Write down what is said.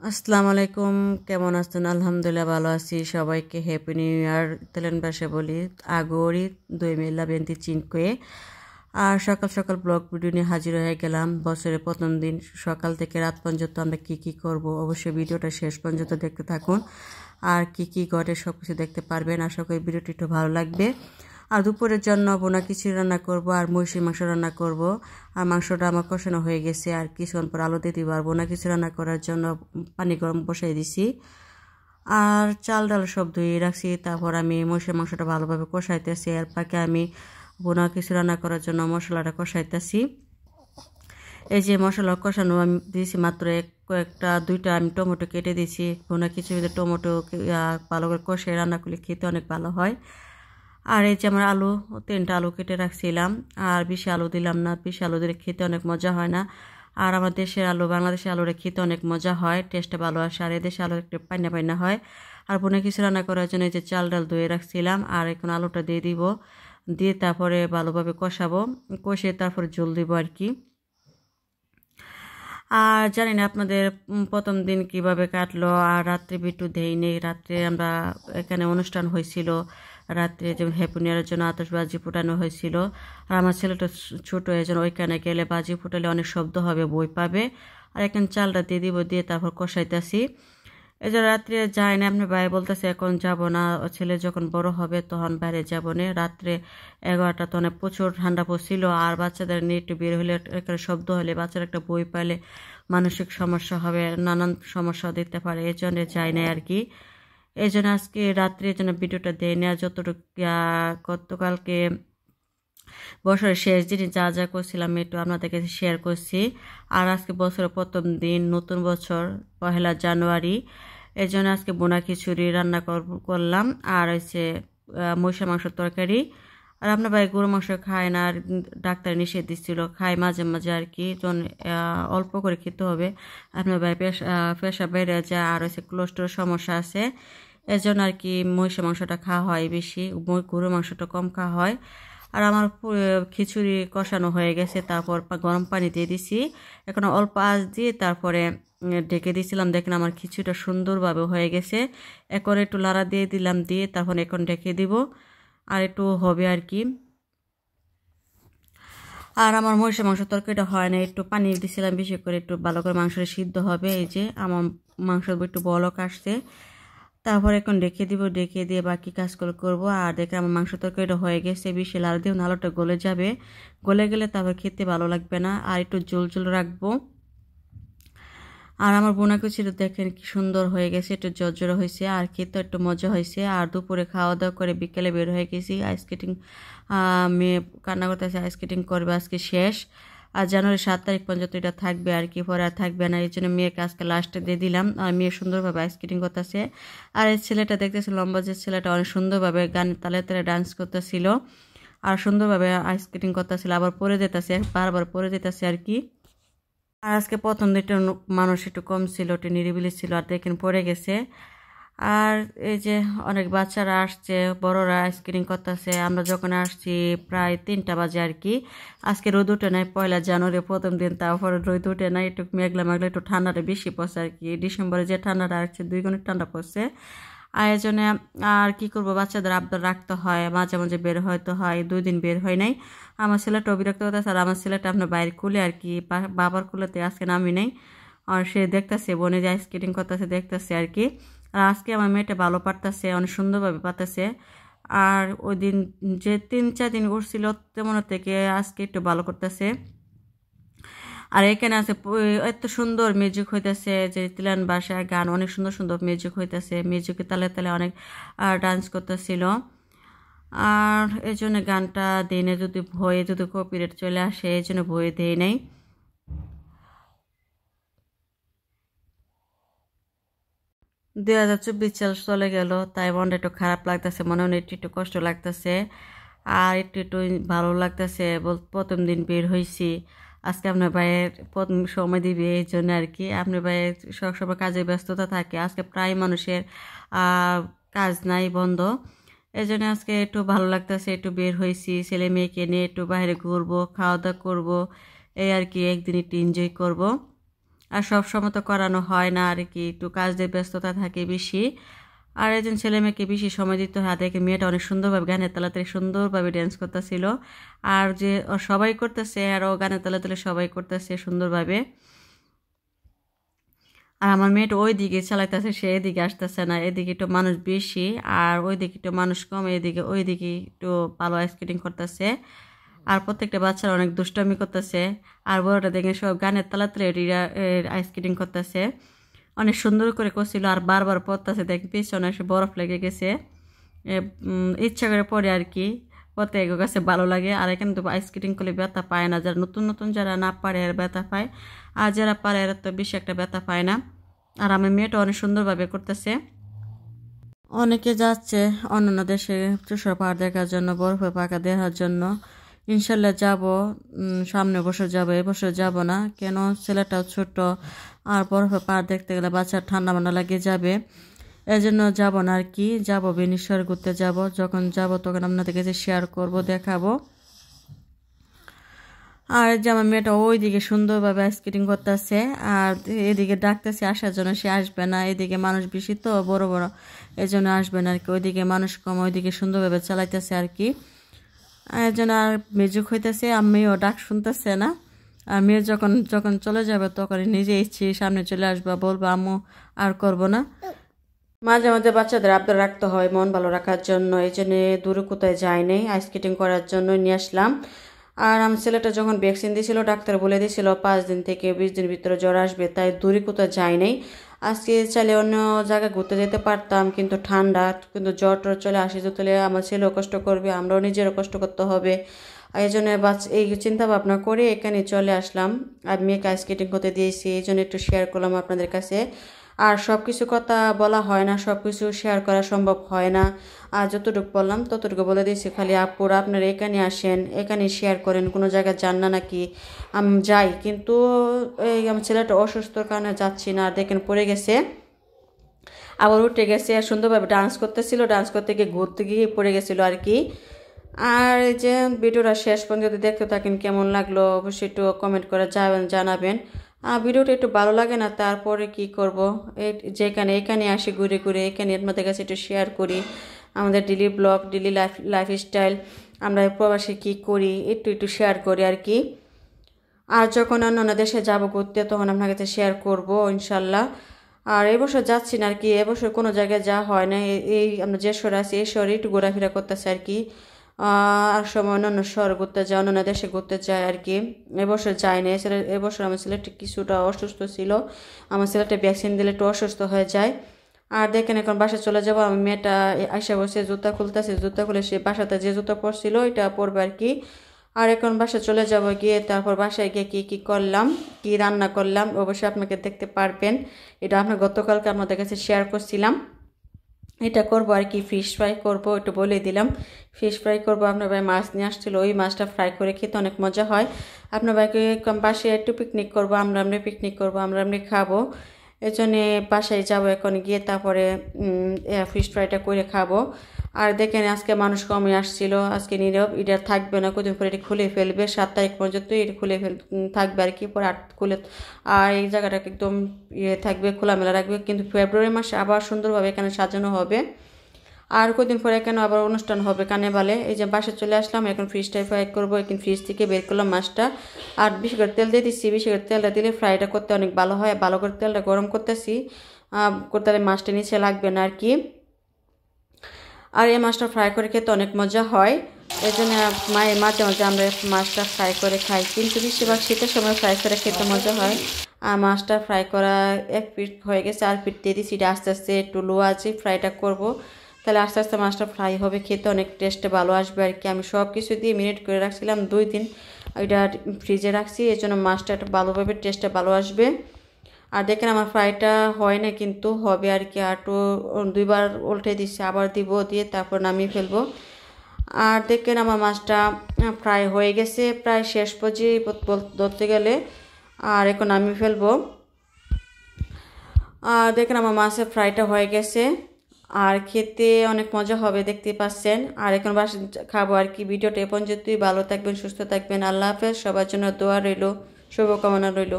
আসসালামু আলাইকুম, কেমন আছেন? আলহামদুলিল্লাহ ভালো আছি। সবাইকে হ্যাপি নিউ ইয়ার তেলেন ভাষায় বলি আগরি 2025। আর সকাল সকাল ব্লগ ভিডিও নিয়ে হাজির হয়ে গেলাম। বছরের প্রথম দিন সকাল থেকে রাত পর্যন্ত আমরা কি করব, অবশ্যই ভিডিওটা শেষ পর্যন্ত দেখতে থাকুন। আর কি ঘটে সব কিছু দেখতে পারবেন। আশা করি ভিডিওটি একটু ভালো লাগবে। আর দুপুরের জন্য বোনা খিচুড়ি রান্না করব আর মহিষের মাংস রান্না করব। আর মাংসটা আমার কষানো হয়ে গেছে, আর কিছুক্ষণ পর আলু দিয়ে দিব। আর বোনা খিচুড়ি রান্না করার জন্য পানি গরম বসাই দিছি। আর চাল ডাল সব ধুয়ে রাখছি। তারপর আমি মহিষের মাংসটা ভালোভাবে কষাইতেছি। আর পাকে আমি বোনা খিচুড়ি রান্না করার জন্য মশলাটা কষাইতেছি। এই যে মশলা কষানো আমি দিয়েছি মাত্র কয়েকটা দুইটা আমি টমেটো কেটে দিয়েছি। বোনা খিচুড়িতে টমেটো ভালো করে কষে রান্না করলে খেতে অনেক ভালো হয়। আর এই যে আমার আলু 3টা আলু কেটে রাখছিলাম। আর বেশি আলু দিলাম না, বেশি আলু দিলে খেতে অনেক মজা হয় না। আর আমার দেশের আলু বাংলাদেশের আলুটা খেতে অনেক মজা হয়, টেস্টটা ভালো আসে। আর এদেশে আলু একটু পাইনা পাইনা হয়। আর বোনে কিছু রান্না করার জন্য এই যে চাল ডাল ধুয়ে রাখছিলাম। আর এখন আলুটা দিয়ে দিব, দিয়ে তারপরে ভালোভাবে কষাবো, কষে তারপরে জল দিব আর কি। আর জানি না আপনাদের প্রথম দিন কিভাবে কাটলো। আর রাত্রে বিটু দেয়নি, রাত্রে আমরা এখানে অনুষ্ঠান হয়েছিল। রাত্রে যেমন হ্যাপি নিউ ইয়ারের জন্য আতশবাজি ফুটানো হয়েছিল। আর আমার ছেলেটা ছোট হয়ে যেন ওইখানে গেলে বাজি ফুটালে অনেক শব্দ হবে, বই পাবে। আর এখন চালটা দিয়ে দিব, দিয়ে তারপর কষাইতেছি। এই যে রাত্রে যায় না, আপনি ভাই বলতেছে এখন যাব না, ছেলে যখন বড় হবে তখন বাইরে যাব না। রাত্রে 11টা তখন প্রচুর ঠান্ডা পড়ছিল। আর বাচ্চাদের নিয়ে একটু বের হলে একটা শব্দ হলে বাচ্চারা একটা বই পাইলে মানসিক সমস্যা হবে, নানান সমস্যা দিতে পারে, এই জন্য যায় না আর কি। এই জন্য আজকে রাত্রে এই জন্য ভিডিওটা দেয় না। যতটুকু গতকালকে বছরের শেষ দিনে যা যা করছিলাম একটু আপনাদের কাছে শেয়ার করছি। আর আজকে বছরের প্রথম দিন, নতুন বছর, 1 জানুয়ারি। এই জন্য আজকে বোনা খিচুড়ি রান্না করলাম। আর হচ্ছে মহিষের মাংসের তরকারি। আর আপনার ভাই গরু মাংস খায় না, আর ডাক্তার নিষেধ দিচ্ছিল, খায় মাঝে মাঝে আর কি। যখন অল্প করে খেতে হবে। আপনার ভাই পেশা বেড়ে যায়, আর হচ্ছে কোলেস্ট্রল সমস্যা আছে, এজন্য আর কি মহিষের মাংসটা খাওয়া হয় বেশি, গরুর মাংসটা কম খাওয়া হয়। আর আমার খিচুড়ি কষানো হয়ে গেছে, তারপর গরম পানি দিয়ে দিছি। এখন অল্প আঁচ দিয়ে তারপরে ঢেকে দিয়েছিলাম। দেখেন আমার খিচুড়িটা সুন্দরভাবে হয়ে গেছে। এখন একটু লাড়া দিয়ে দিলাম, দিয়ে তারপর এখন ঢেকে দিব, আর একটু হবে আর কি। আর আমার মহিষের মাংস তরকারিটা হয় না, একটু পানি দিয়েছিলাম বেশি করে, একটু ভালো করে মাংসটা সিদ্ধ হবে। এই যে আমার মাংস একটু বলক আসছে। তারপর এখন ঢেকে দিব, ঢেকে দিয়ে বাকি কাজগুলো করবো। আর দেখে আমার মাংস তরকারিটা হয়ে গেছে, বেশি লাল দিয়ে নাড়াটা গলে যাবে, গলে গেলে তারপর খেতে ভালো লাগবে না। আর একটু ঝোল ঝোল রাখবো। আর আমার বোনা কুচিটা দেখেন কি সুন্দর হয়ে গেছে, একটু জর্জরা হয়েছে, আর খেতে একটু মজা হয়েছে। আর দুপুরে খাওয়া দাওয়া করে বিকেলে বের হয়ে গেছি আইস স্কেটিং। মেয়ে কান্না করতেছে, আইস স্কেটিং করবে, আজকে শেষ। আর জানুয়ারি 7 তারিখ পর্যন্ত এটা থাকবে আর কি, পরে আর থাকবে না। এই জন্য মেয়েকে আজকে লাস্টে দিয়ে দিলাম। আর মেয়ে সুন্দরভাবে আইস স্কেটিং করতেছে। আর এই ছেলেটা দেখতেছে, লম্বা যে ছেলেটা, অনেক সুন্দরভাবে গানের তালে তালে ডান্স করতেছিল, আর সুন্দরভাবে আইস স্কেটিং করতেছিল। আবার পরে যেতেছে, বারবার পরে যেতেছে আর কি। আর আজকে প্রথম দিনটা মানুষ একটু কম ছিল, একটু নিরিবিলি ছিল, আর দেখেন পড়ে গেছে। আর এই যে অনেক বাচ্চারা আসছে, বড়রা আইসক্রিম করতেছে। আমরা যখন আসছি প্রায় 3টা বাজে আর কি। আজকে রোদ উঠে নাই, 1 জানুয়ারি প্রথম দিন, তারপরে রোদ উঠে নাই, একটু মেঘলা মেঘলা, একটু ঠান্ডাটা বেশি পড়ছে আর কি। ডিসেম্বরে যে ঠান্ডাটা আসছে 2 গুণ ঠান্ডা পড়ছে। আর এই জন্য আর কি করবো, বাচ্চাদের আবদার রাখতে হয়, মাঝে মাঝে বের হয়তো হয়, 2 দিন বের হয় নাই। আমার ছেলেটা বিরক্ত করতেছে। আর আমার ছেলেটা আপনার বাইরে কুলে আর কি, বাবার কুলেতে আজকে নামি নেই। আর সে দেখতেছে বোনে যে আইস স্কেটিং করতেছে, দেখতেছে আর কি। আর আজকে আমার মেয়েটা ভালো পারতেছে, অনেক সুন্দরভাবে পারতেছে। আর ওই দিন যে 3-4 দিন উঠছিল তেমন থেকে আজকে একটু ভালো করতেছে। আর এখানে আছে এত সুন্দর মিউজিক হইতেছে, যে তিলান বাসায় গান, অনেক সুন্দর সুন্দর মিউজিক হইতেছে, মিউজিকে তালে তালে অনেক ডান্স করতেছিল। আর এই জন্য গানটা দিনে যদি ভয়ে যদি কপিরাইট চলে আসে, এই জন্য ভয়ে দেয় নাই। 2024 সাল চলে গেল, তাই মনটা একটু খারাপ লাগতেছে, মনে মনে একটু একটু কষ্ট লাগতেছে। আর একটু একটু ভালো লাগতেছে, প্রথম দিন বের হয়েছি। আজকে আপনার ভাইয়ের প্রথম সময় দিবে, এই জন্য আর কি। আপনার ভাইয়ের সবসময় কাজে ব্যস্ততা থাকে, আজকে প্রায় মানুষের কাজ নাই, বন্ধ। এই জন্য আজকে একটু ভালো লাগতেছে, একটু বের হয়েছি, ছেলে মেয়েকে নিয়ে একটু বাইরে ঘুরবো, খাওয়া দাওয়া করবো, এই আর কি, একদিন একটু এনজয় করবো। আর সব সময় তো করানো হয় না আর কি, একটু কাজ দিয়ে ব্যস্ততা থাকে বেশি। আর একজন ছেলে মেয়েকে বেশি সময় দিতে হয়। দেখে মেয়েটা অনেক সুন্দরভাবে গানের তালে তালে সুন্দরভাবে ড্যান্স করতেছিল। আর যে সবাই করতেছে, আর ও গানের তালে তালে সবাই করতেছে সুন্দরভাবে। আর আমার মেয়েটা ওই দিকে চালাইতেছে, সে এদিকে আসতেছে না, এদিকে একটু মানুষ বেশি আর ওই দিকে একটু মানুষ কম, এদিকে ওই দিকে একটু ভালো স্কেটিং করতেছে। আর প্রত্যেকটা বাচ্চারা অনেক দুষ্টামি করতেছে। আর বড়টা দেখে সব গানের তালে তালে আইস স্কেটিং করতেছে, অনেক সুন্দর করে করছিল। আর বারবার পড়তেছে, দেখ পিছনে এসে বরফ লেগে গেছে। ইচ্ছা করে পড়ে আর কি, প্রত্যেকের কাছে ভালো লাগে। আর এখানে তো আইস স্কেটিং করলে ব্যথা পায় না, যারা নতুন নতুন যারা না পারে আর ব্যথা পায়, আর যারা পারে এরা তো বেশি একটা ব্যথা পায় না। আর আমার মেয়েটা অনেক সুন্দরভাবে করতেছে। অনেকে যাচ্ছে অন্যান্য দেশে তুষার পাহাড় দেখার জন্য, বরফে পাকা দেখার জন্য। ইনশাল্লাহ যাব, সামনে বছর যাব, এবছর যাব না। কেন, ছেলেটাও ছোট, আর বরফে পাহাড় দেখতে গেলে বাচ্চার ঠান্ডা মান্ডা লাগে যাবে, এই জন্য যাবো না আর কি। যাবো বেনিশ্বর ঘুরতে যাব, যখন যাব তখন আপনাদের কাছে শেয়ার করব, দেখাবো। আর যে আমার মেয়েটা ওইদিকে সুন্দরভাবে স্কেটিং করতেছে, আর এদিকে ডাকতেছে আসার জন্য, সে আসবে না। এদিকে মানুষ বেশি তো বড় বড়, এই জন্য আসবে না আর কি। ওইদিকে মানুষ কম, ওইদিকে সুন্দরভাবে চালাইতেছে আর কি। এই জন্য আর মেজুক হইতেছে, আম্মিও ডাক শুনতেছে না। আর মেয়ে যখন যখন চলে যাবে তখন নিজে ইচ্ছে সামনে চলে আসবা, বলবো আম্মু আর করবো না। মাঝে মাঝে বাচ্চাদের আবদার রাখতে হয় মন ভালো রাখার জন্য, এই জন্য দূরে কোথায় যাই নাই, আইস স্কেটিং করার জন্য নিয়ে আসলাম। আর আমার ছেলেটা যখন ভ্যাকসিন দিয়েছিল, ডাক্তার বলে দিয়েছিল 5 দিন থেকে 20 দিন ভিতরে জ্বর আসবে, তাই দূরে কোথাও যাই নাই। আজকে চাইলে অন্য জায়গায় ঘুরতে যেতে পারতাম, কিন্তু ঠান্ডা, কিন্তু জ্বর টর চলে আসে তাহলে আমার ছেলেও কষ্ট করবে, আমরাও নিজেরও কষ্ট করতে হবে। এই জন্য এই চিন্তা ভাবনা করে এখানে চলে আসলাম। আর মেয়েকে আইস স্কেটিং করতে দিয়েছি, এই জন্য একটু শেয়ার করলাম আপনাদের কাছে। আর সব কিছু কথা বলা হয় না, সব কিছু শেয়ার করা সম্ভব হয় না। আর যতটুকু বললাম ততটুকু বলে দিয়েছি। খালি আপুরা আপনারা এখানে আসেন, এখানে শেয়ার করেন, কোনো জায়গায় যান না নাকি? আমি যাই, কিন্তু এই আমার ছেলেটা অসুস্থর কারণে যাচ্ছি না। আর দেখেন পড়ে গেছে, আবার উঠে গেছে, আর সুন্দরভাবে ডান্স করতেছিল, ডান্স করতে গিয়ে ঘুরতে গিয়ে পড়ে গেছিলো আর কি। আর এই যে ভিডিওটা শেষ পর্যন্ত যদি দেখতে থাকেন, কেমন লাগলো অবশ্যই একটু কমেন্ট করে জানাবেন। ভিডিওটা একটু ভালো লাগে না, তারপরে কি করব, যেখানে এখানে আসি ঘুরে ঘুরে, এখানে আপনাদের কাছে একটু শেয়ার করি আমাদের ডেলি ব্লগ, ডেলি লাইফস্টাইল, আমরা প্রবাসী কী করি একটু একটু শেয়ার করি আর কি। আর যখন অন্য দেশে যাবো ঘুরতে তখন আপনার কাছে শেয়ার করব ইনশাল্লাহ। আর এবছর যাচ্ছি না আর কি, এবছর কোনো জায়গায় যাওয়া হয় না। এই আমরা যে শহরে আছি এই শহরে একটু ঘোরাফেরা করতেছি আর কি। আর সময় অন্যান্য শহর ঘুরতে যায়, অন্যান্য দেশে ঘুরতে যায় আর কি। এবছর যাই না। এবছর আমার ছেলেটা কিছুটা অসুস্থ ছিল, আমার ছেলেটা ভ্যাকসিন দিলে একটু অসুস্থ হয়ে যায়। আর দেখেন এখন বাসায় চলে যাবো, আমি মেয়েটা আইসা বসে জুতা খুলতেছে, জুতা খুলে সে বাসাতে যে জুতা পরছিল ওইটা পরবে আর কি। আর এখন বাসায় চলে যাব, গিয়ে তারপর বাসায় গিয়ে কী কী করলাম, কী রান্না করলাম অবশ্যই আপনাকে দেখতে পারবেন। এটা আপনার গতকালকে আপনাদের কাছে শেয়ার করছিলাম। এটা করবো আর কি, ফিশ ফ্রাই করবো, একটু বলে দিলাম। ফিশ ফ্রাই করবো, আপনার ভাই মাছ নিয়ে আসছিলো, ওই মাছটা ফ্রাই করে খেতে অনেক মজা হয়। আপনার ভাইকে বাসায় একটু পিকনিক করবো, আমরা পিকনিক করবো, আমরা খাবো। এই জন্যে বাসায় যাবো এখন, গিয়ে তারপরে ফিশ ফ্রাইটা করে খাবো। আর দেখেন আজকে মানুষ কমে আসছিল, আজকে নীরব, এটা থাকবে না, কদিন পরে এটা খুলে ফেলবে, 7 তারিখ পর্যন্ত এটা খুলে থাকবে আর কি, পরে 8 খুলে। আর এই জায়গাটাকে একদম থাকবে, খোলামেলা রাখবে, কিন্তু ফেব্রুয়ারি মাসে আবার সুন্দরভাবে এখানে সাজানো হবে। আর কদিন পরে এখানে আবার অনুষ্ঠান হবে কার্নিভালে। এই যে বাসে চলে আসলাম, এখন ফ্রিজটাই ফ্রাই করবো। এখন ফ্রিজ থেকে বের করলাম মাছটা, আর বেশি করে তেল দিয়ে দিচ্ছি, বেশি করে তেলটা দিলে ফ্রাইটা করতে অনেক ভালো হয়। ভালো করে তেলটা গরম করতেছি, করতে মাছটা নিচে লাগবে না আর কি। আর এই মাছটা ফ্রাই করে খেতে অনেক মজা হয়, এই জন্য মাঝে মাঝে আমরা মাছটা ফ্রাই করে খাই, কিন্তু বেশিরভাগ শীতের সময় ফ্রাই করে খেতে মজা হয়। আর মাছটা ফ্রাই করা 1 পিঠ হয়ে গেছে, আর পিঠ দিয়ে দিচ্ছি, আস্তে আস্তে একটু লো আছে ফ্রাইটা করব, তাহলে আস্তে আস্তে মাছটা ফ্রাই হবে, খেতে অনেক টেস্টে ভালো আসবে আর কি। আমি সব কিছু দিয়ে মিনিট করে রাখছিলাম 2 দিন, ওইটা ফ্রিজে রাখছি, এই জন্য মাছটা একটু ভালোভাবে টেস্টে ভালো আসবে। আর দেখেন আমার ফ্রাইটা হয় না, কিন্তু হবে আর কি। আর তো 2 বার উল্টে দিচ্ছি, আবার দিব, দিয়ে তারপর নামিয়ে ফেলবো। আর দেখেন আমার মাছটা ফ্রাই হয়ে গেছে, প্রায় শেষ পর্যায়ে ধরতে গেলে। আর এখন নামিয়ে ফেলবো। আর দেখেন আমার মাছের ফ্রাইটা হয়ে গেছে, আর খেতে অনেক মজা হবে, দেখতে পাচ্ছেন। আর এখন বাস খাবো আর কি। ভিডিওটা এ পর্যন্তই, ভালো থাকবেন, সুস্থ থাকবেন, আল্লাহ হাফেজ। সবার জন্য দোয়া রইল, শুভকামনা রইল।